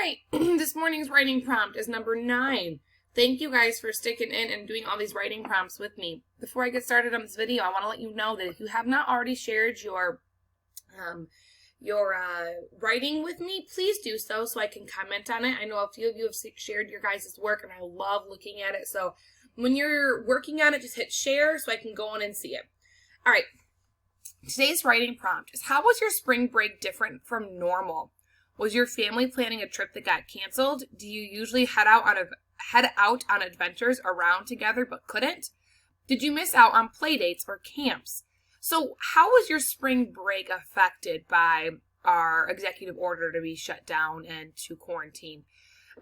right, this morning's writing prompt is number 9. Thank you guys for sticking in and doing all these writing prompts with me. Before I get started on this video, I want to let you know that if you have not already shared your writing with me, please do so I can comment on it. I know a few of you have shared your guys' work, and I love looking at it. So when you're working on it, just hit share so I can go on and see it. All right, today's writing prompt is, how was your spring break different from normal? Was your family planning a trip that got canceled? Do you usually head out on adventures around together but couldn't? Did you miss out on play dates or camps? So how was your spring break affected by our executive order to be shut down and to quarantine?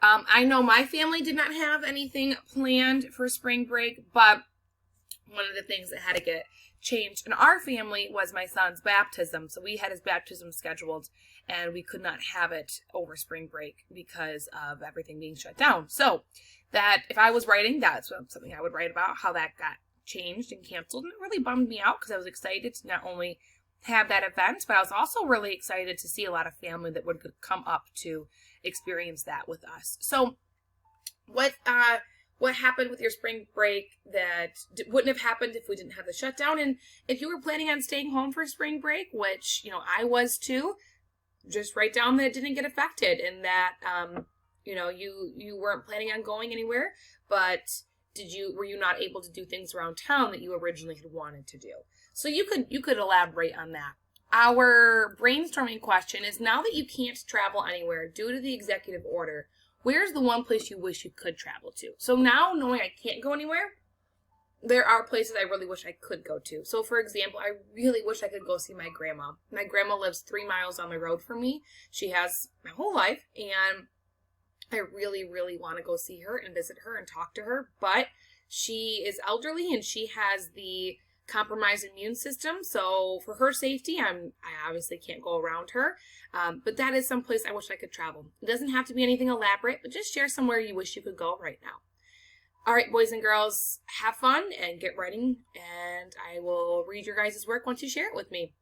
I know my family did not have anything planned for spring break, but one of the things that had to get changed in our family was my son's baptism. So we had his baptism scheduled, and we could not have it over spring break because of everything being shut down. So that if I was writing, that's something I would write about, how that got changed and canceled. And it really bummed me out because I was excited to not only have that event, but I was also really excited to see a lot of family that would come up to experience that with us. So what happened with your spring break that wouldn't have happened if we didn't have the shutdown? And if you were planning on staying home for spring break, which, I was too, just write down that it didn't get affected and that, you weren't planning on going anywhere, but were you not able to do things around town that you originally had wanted to do? So you could elaborate on that. Our brainstorming question is, now that you can't travel anywhere due to the executive order, where's the one place you wish you could travel to? So now, knowing I can't go anywhere, there are places I really wish I could go to. So for example, I really wish I could go see my grandma. My grandma lives 3 miles down the road from me. She has my whole life, and I really, really want to go see her and visit her and talk to her, but she is elderly and she has the compromised immune system. So for her safety, I obviously can't go around her, but that is someplace I wish I could travel. It doesn't have to be anything elaborate, but just share somewhere you wish you could go right now. All right, boys and girls, have fun and get writing, and I will read your guys' work once you share it with me.